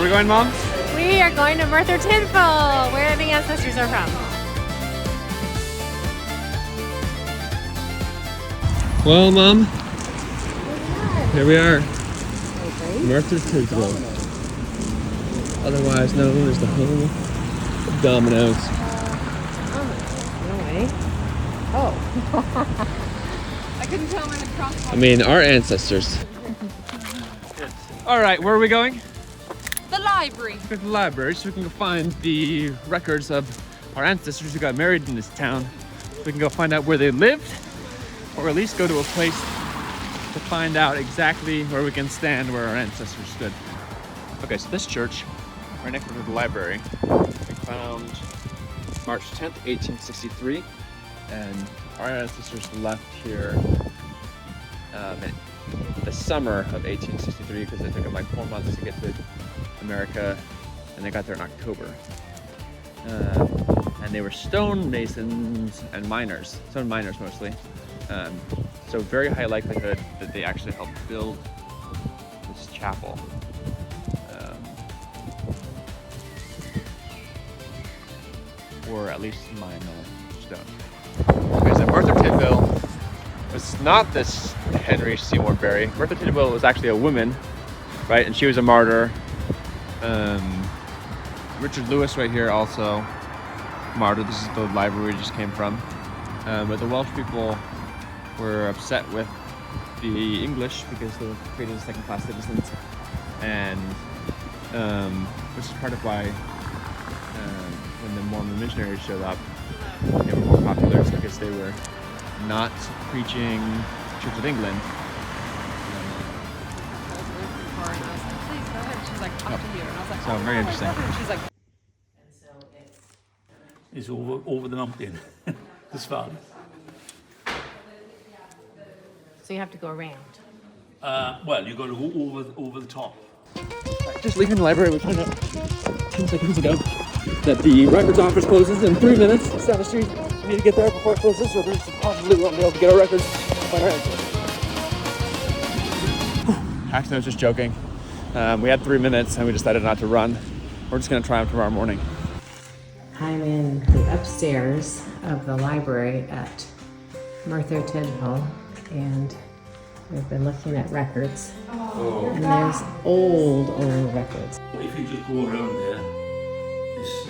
we going, Mom? We are going to Merthyr Tydfil, where the ancestors are from. Well, Mom, here we are. Merthyr Tydfil, otherwise known as the home of dominoes. No way. Oh. I couldn't tell when it crossed. I mean, our ancestors. All right, where are we going? The library. Go to the library so we can go find the records of our ancestors who got married in this town. So we can go find out where they lived, or at least go to a place to find out exactly where we can stand where our ancestors stood. Okay, so this church, right next to the library, we found March 10th, 1863, and our ancestors left here in the summer of 1863 because it took them like 4 months to get to America, and they got there in October. And they were stonemasons and miners, stone miners mostly. So very high likelihood that they actually helped build this chapel. Or at least mine stone. Okay, so Merthyr Tydfil was not this Henry Seymour Berry. Merthyr Tydfil was actually a woman, right? And she was a martyr. Richard Lewis right here also martyred. This is the library we just came from. But the Welsh people were upset with the English because they were treated as second-class citizens, and which is part of why when the Mormon missionaries showed up, they were more popular, because they were not preaching Church of England. So very interesting. It's over the mountain, this valley. So you have to go around. Well, you got to go over the top. Just leaving the library, we found out 10 seconds ago that the records office closes in 3 minutes. It's down the street. We need to get there before it closes, or we possibly won't be able to get our records and find our answers. Actually, I was just joking. We had 3 minutes and we decided not to run. We're just going to try them tomorrow morning. I'm in the upstairs of the library at Merthyr Tydfil, and we've been looking at records. Oh. And there's old records. If you just go around there, it's...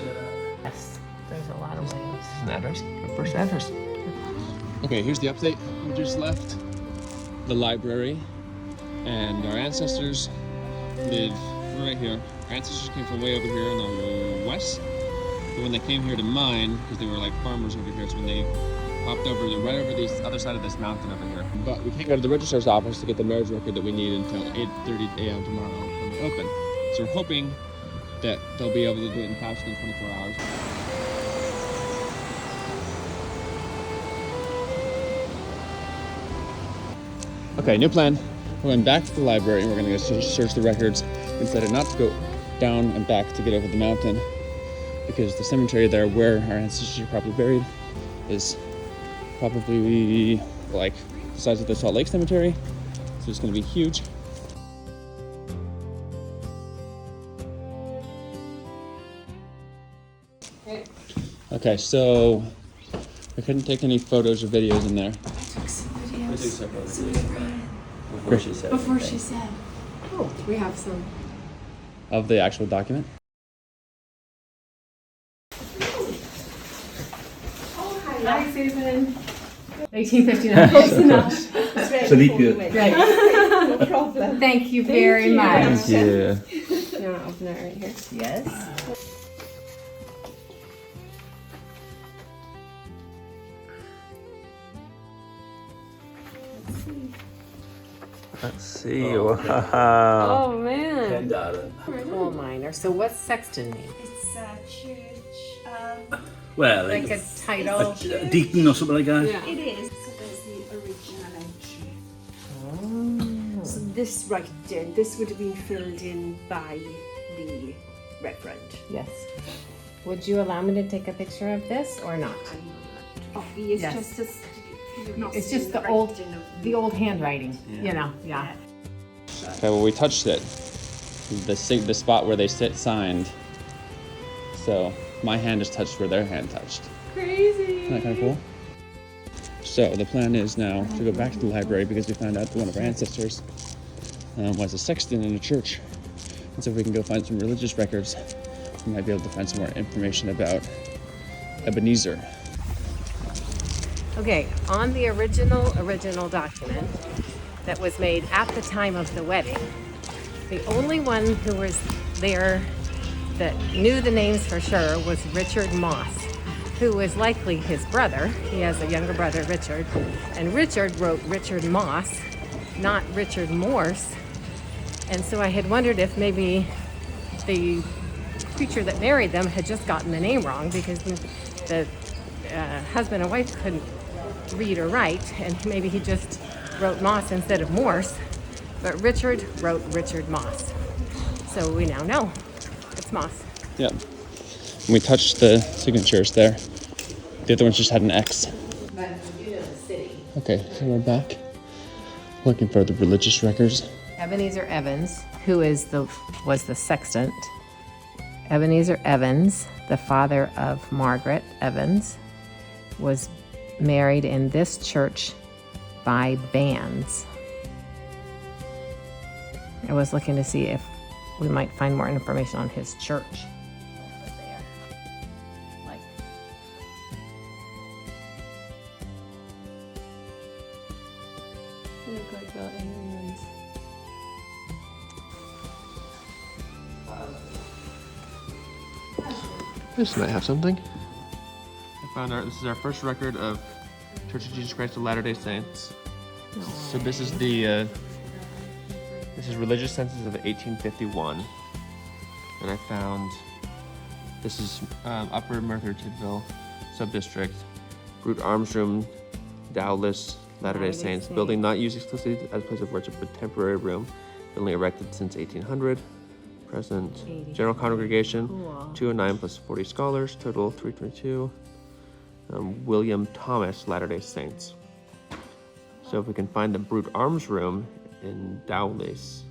Yes, there's a lot of ways. An address? A first address. Okay, here's the update. We just left the library, and our ancestors live right here. Our ancestors came from way over here in the west. But when they came here to mine, because they were like farmers over here, so when they hopped over, they're right over the other side of this mountain over here. But we can't go to the registrar's office to get the marriage record that we need until 8:30 a.m. tomorrow when they open. So we're hoping that they'll be able to do it in faster than 24 hours. Okay, new plan. We're going back to the library and we're going to go search the records. We decided not to go down and back to get over the mountain because the cemetery there where our ancestors are probably buried is probably like the size of the Salt Lake Cemetery. So it's going to be huge. Okay, so we couldn't take any photos or videos in there. I took some videos. We took some photos. Before she said. Oh, we have some. Of the actual document? Hi, Susan. 1859. Close enough. It's a leap year. Right. No problem. Thank you very much. Thank you. You want to open it right here? Yes. Let's see. Wow. Oh man. Darren. Coal miner. So what's sexton mean? It's a church, Well, Like a title? a deacon or something like that. Yeah. it is. So there's the original entry. Oh. So this right in, this would have been filled in by the Reverend. Yes. Would you allow me to take a picture of this or not? It's Yes. just as, It's just the old handwriting, you know, yeah. Okay, well, we touched it. the spot where they sit signed. So my hand just touched where their hand touched. Crazy. Isn't that kind of cool? So the plan is now to go back to the library because we found out that one of our ancestors was a sexton in a church. And so if we can go find some religious records, we might be able to find some more information about Ebenezer. Okay, on the original document that was made at the time of the wedding, the only one who was there that knew the names for sure was Richard Moss, who was likely his brother. He has a younger brother, Richard, and Richard wrote Richard Moss, not Richard Morse. And so I had wondered if maybe the preacher that married them had just gotten the name wrong because the husband and wife couldn't read or write, and maybe he just wrote Moss instead of Morse, but Richard wrote Richard Moss. So we now know it's Moss. Yep. And we touched the signatures there. The other ones just had an X. But you know the city. Okay, so we're back looking for the religious records. Ebenezer Evans, who was the sextant. Ebenezer Evans, the father of Margaret Evans, was married in this church by bands. I was looking to see if we might find more information on his church. This might have something. This is our first record of Church of Jesus Christ of Latter-day Saints. So this is this is religious census of 1851. And I found, this is Upper Merthyr Tydfil Subdistrict, Brute Arms Room, Dowless, Latter-day Saints, building not used exclusively as a place of worship, but temporary room, building erected since 1800. Present general congregation, 209 plus 40 scholars, total 322. William Thomas, Latter-day Saints. So if we can find the Brute Arms Room in Dowlais,